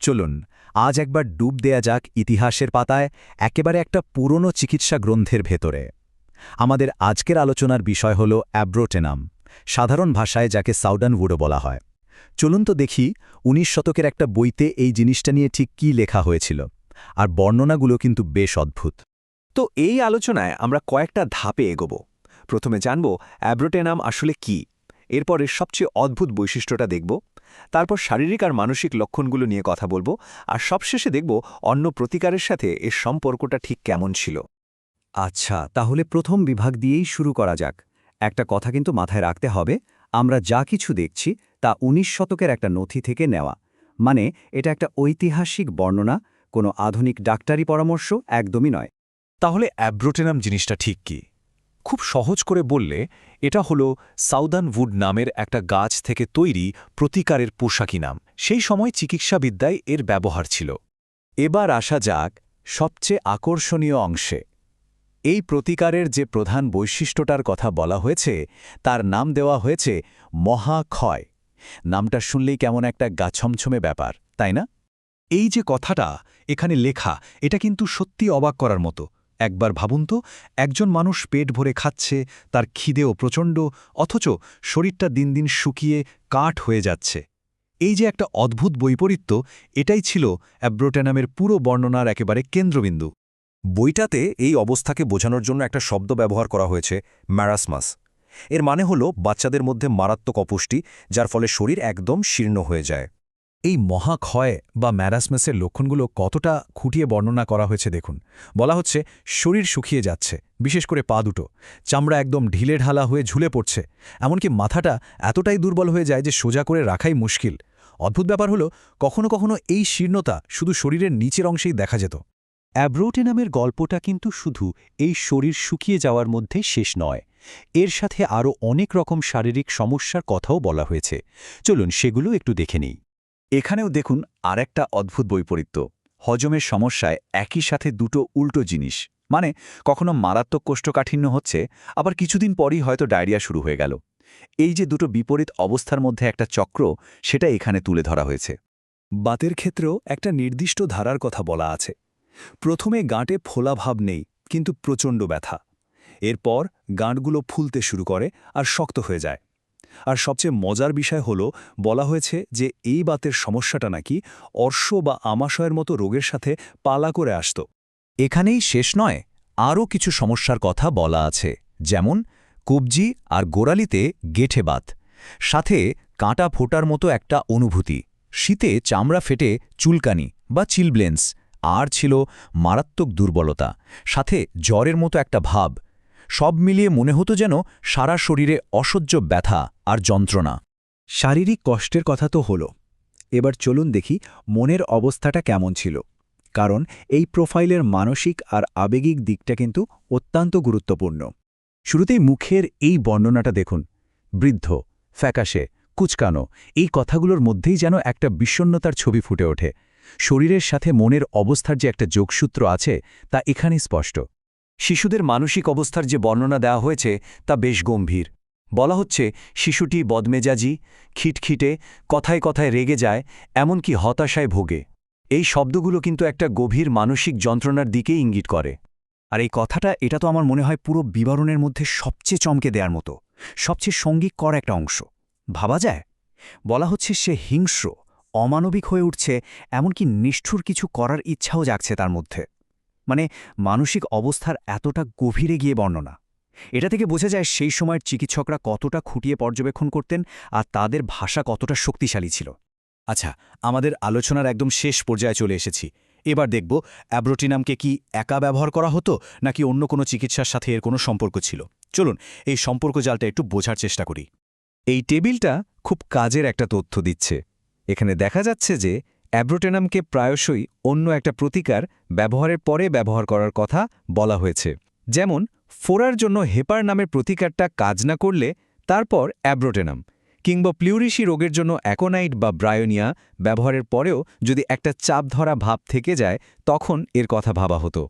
চলুন আজ একবার ডুব দেয়া যাক ইতিহাসের পাতায় একেবারে একটা পুরনো চিকিৎসা গ্রন্থের ভেতরে। আমাদের আজকের আলোচনার বিষয় হল অ্যাব্রোটেনাম, সাধারণ ভাষায় যাকে সাউডানউডও বলা হয়। চলুন তো দেখি ১৯ শতকের একটা বইতে এই জিনিসটা নিয়ে ঠিক কী লেখা হয়েছিল। আর বর্ণনাগুলো কিন্তু বেশ অদ্ভুত। তো এই আলোচনায় আমরা কয়েকটা ধাপে এগোব। প্রথমে জানব অ্যাব্রোটেনাম আসলে কি, এরপরে সবচেয়ে অদ্ভুত বৈশিষ্ট্যটা দেখব, তারপর শারীরিক আর মানসিক লক্ষণগুলো নিয়ে কথা বলবো, আর সবশেষে দেখব অন্য প্রতিকারের সাথে এর সম্পর্কটা ঠিক কেমন ছিল। আচ্ছা, তাহলে প্রথম বিভাগ দিয়েই শুরু করা যাক। একটা কথা কিন্তু মাথায় রাখতে হবে, আমরা যা কিছু দেখছি তা ১৯ শতকের একটা নথি থেকে নেওয়া। মানে এটা একটা ঐতিহাসিক বর্ণনা, কোনো আধুনিক ডাক্তারি পরামর্শ একদমই নয়। তাহলে অ্যাব্রোটেনাম জিনিসটা ঠিক কি? খুব সহজ করে বললে এটা হলো সাউদানউড নামের একটা গাছ থেকে তৈরি প্রতিকারের পোশাকি নাম। সেই সময় চিকিৎসাবিদ্যায় এর ব্যবহার ছিল। এবার আসা যাক সবচেয়ে আকর্ষণীয় অংশে। এই প্রতিকারের যে প্রধান বৈশিষ্ট্যটার কথা বলা হয়েছে তার নাম দেওয়া হয়েছে মহাক্ষয়। নামটা শুনলেই কেমন একটা গাছমছমে ব্যাপার, তাই না? এই যে কথাটা এখানে লেখা, এটা কিন্তু সত্যি অবাক করার মতো। একবার ভাবুন তো, একজন মানুষ পেট ভরে খাচ্ছে, তার খিদেও প্রচণ্ড, অথচ শরীরটা দিন দিন শুকিয়ে কাঠ হয়ে যাচ্ছে। এই যে একটা অদ্ভুত বৈপরীত্য, এটাই ছিল অ্যাব্রোটেনামের পুরো বর্ণনার একেবারে কেন্দ্রবিন্দু। বইটাতে এই অবস্থাকে বোঝানোর জন্য একটা শব্দ ব্যবহার করা হয়েছে, ম্যারাসমাস। এর মানে হলো বাচ্চাদের মধ্যে মারাত্মক অপুষ্টি, যার ফলে শরীর একদম শীর্ণ হয়ে যায়। এই মহাক্ষয় বা ম্যারাসমাসের লক্ষণগুলো কতটা খুঁটিয়ে বর্ণনা করা হয়েছে দেখুন। বলা হচ্ছে শরীর শুকিয়ে যাচ্ছে, বিশেষ করে পা দুটো, চামড়া একদম ঢিলে ঢালা হয়ে ঝুলে পড়ছে, এমনকি মাথাটা এতটাই দুর্বল হয়ে যায় যে সোজা করে রাখাই মুশকিল। অদ্ভুত ব্যাপার হলো কখনো কখনো এই শীর্ণতা শুধু শরীরের নিচের অংশেই দেখা যেত। অ্যাব্রোটেনামের গল্পটা কিন্তু শুধু এই শরীর শুকিয়ে যাওয়ার মধ্যে শেষ নয়, এর সাথে আরও অনেক রকম শারীরিক সমস্যার কথাও বলা হয়েছে। চলুন সেগুলো একটু দেখে নিই। এখানেও দেখুন আরেকটা অদ্ভুত বৈপরীত্য। হজমের সমস্যায় একই সাথে দুটো উল্টো জিনিস। মানে কখনো মারাত্মক কোষ্ঠকাঠিন্য হচ্ছে, আবার কিছুদিন পরই হয়তো ডায়রিয়া শুরু হয়ে গেল। এই যে দুটো বিপরীত অবস্থার মধ্যে একটা চক্র, সেটা এখানে তুলে ধরা হয়েছে। বাতের ক্ষেত্রেও একটা নির্দিষ্ট ধারার কথা বলা আছে। প্রথমে গাঁটে ফোলা ভাব নেই, কিন্তু প্রচণ্ড ব্যথা। এরপর গাঁটগুলো ফুলতে শুরু করে আর শক্ত হয়ে যায়। আর সবচেয়ে মজার বিষয় হলো, বলা হয়েছে যে এই বাতের সমস্যাটা নাকি অর্শ বা আমাশয়ের মতো রোগের সাথে পালা করে আসত। এখানেই শেষ নয়, আরও কিছু সমস্যার কথা বলা আছে, যেমন কবজি আর গোড়ালিতে গেঁঠে বাত, সাথে কাঁটা ফোটার মতো একটা অনুভূতি, শীতে চামড়া ফেটে চুলকানি বা চিলব্লেন্স, আর ছিল মারাত্মক দুর্বলতা, সাথে জ্বরের মতো একটা ভাব। সব মিলিয়ে মনে হতো যেন সারা শরীরে অসহ্য ব্যথা আর যন্ত্রণা। শারীরিক কষ্টের কথা তো হলো, এবার চলুন দেখি মনের অবস্থাটা কেমন ছিল। কারণ এই প্রোফাইলের মানসিক আর আবেগিক দিকটা কিন্তু অত্যন্ত গুরুত্বপূর্ণ। শুরুতেই মুখের এই বর্ণনাটা দেখুন। বৃদ্ধ, ফ্যাকাশে, কুচকানো, এই কথাগুলোর মধ্যেই যেন একটা বিষণ্ণতার ছবি ফুটে ওঠে। শরীরের সাথে মনের অবস্থার যে একটা যোগসূত্র আছে তা এখানে স্পষ্ট। শিশুদের মানসিক অবস্থার যে বর্ণনা দেওয়া হয়েছে তা বেশ গম্ভীর। বলা হচ্ছে শিশুটি বদমেজাজি, খিটখিটে, কথায় কথায় রেগে যায়, এমনকি হতাশায় ভোগে। এই শব্দগুলো কিন্তু একটা গভীর মানসিক যন্ত্রণার দিকেই ইঙ্গিত করে। আর এই কথাটা, এটা তো আমার মনে হয় পুরো বিবরণের মধ্যে সবচেয়ে চমকে দেওয়ার মতো, সবচেয়ে সঙ্গীকর একটা অংশ। ভাবা যায়, বলা হচ্ছে সে হিংস্র, অমানবিক হয়ে উঠছে, এমনকি নিষ্ঠুর কিছু করার ইচ্ছাও জাগছে তার মধ্যে। মানে মানসিক অবস্থার এতটা গভীরে গিয়ে বর্ণনা। এটা থেকে বোঝা যায় সেই সময়ের চিকিৎসকরা কতটা খুঁটিয়ে পর্যবেক্ষণ করতেন আর তাদের ভাষা কতটা শক্তিশালী ছিল। আচ্ছা, আমাদের আলোচনার একদম শেষ পর্যায়ে চলে এসেছি। এবার দেখব অ্যাব্রোটেনামকে কি একা ব্যবহার করা হতো, নাকি অন্য কোনো চিকিৎসার সাথে এর কোনো সম্পর্ক ছিল। চলুন এই সম্পর্ক জালটা একটু বোঝার চেষ্টা করি। এই টেবিলটা খুব কাজের একটা তথ্য দিচ্ছে। এখানে দেখা যাচ্ছে যে অ্যাব্রোটেনামকে প্রায়শই অন্য একটা প্রতিকার ব্যবহারের পরে ব্যবহার করার কথা বলা হয়েছে। যেমন ফোড়ার জন্য হেপার নামের প্রতিকারটা কাজ না করলে তারপর অ্যাব্রোটেনাম, কিংবা প্লিউরিসি রোগের জন্য অ্যাকোনাইট বা ব্রায়োনিয়া ব্যবহারের পরেও যদি একটা চাপ ধরা ভাব থেকে যায়, তখন এর কথা ভাবা হতো।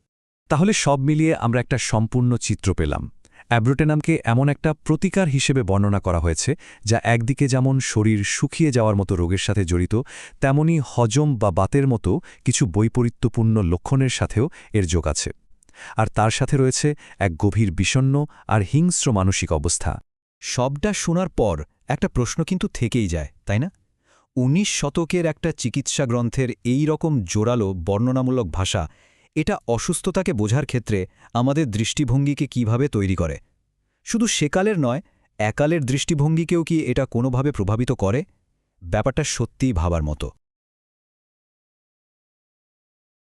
তাহলে সব মিলিয়ে আমরা একটা সম্পূর্ণ চিত্র পেলাম। অ্যাব্রোটেনামকে এমন একটা প্রতিকার হিসেবে বর্ণনা করা হয়েছে যা একদিকে যেমন শরীর শুকিয়ে যাওয়ার মতো রোগের সাথে জড়িত, তেমনি হজম বা বাতের মতো কিছু বৈপরীত্যপূর্ণ লক্ষণের সাথেও এর যোগ আছে। আর তার সাথে রয়েছে এক গভীর বিষণ্ণ আর হিংস্র মানসিক অবস্থা। সবটা শোনার পর একটা প্রশ্ন কিন্তু থেকেই যায়, তাই না? ১৯ শতকের একটা চিকিৎসা গ্রন্থের এই রকম জোরালো বর্ণনামূলক ভাষা, এটা অসুস্থতাকে বোঝার ক্ষেত্রে আমাদের দৃষ্টিভঙ্গিকে কিভাবে তৈরি করে? শুধু সেকালের নয়, একালের দৃষ্টিভঙ্গিকেও কি এটা কোনোভাবে প্রভাবিত করে? ব্যাপারটা সত্যিই ভাবার মতো।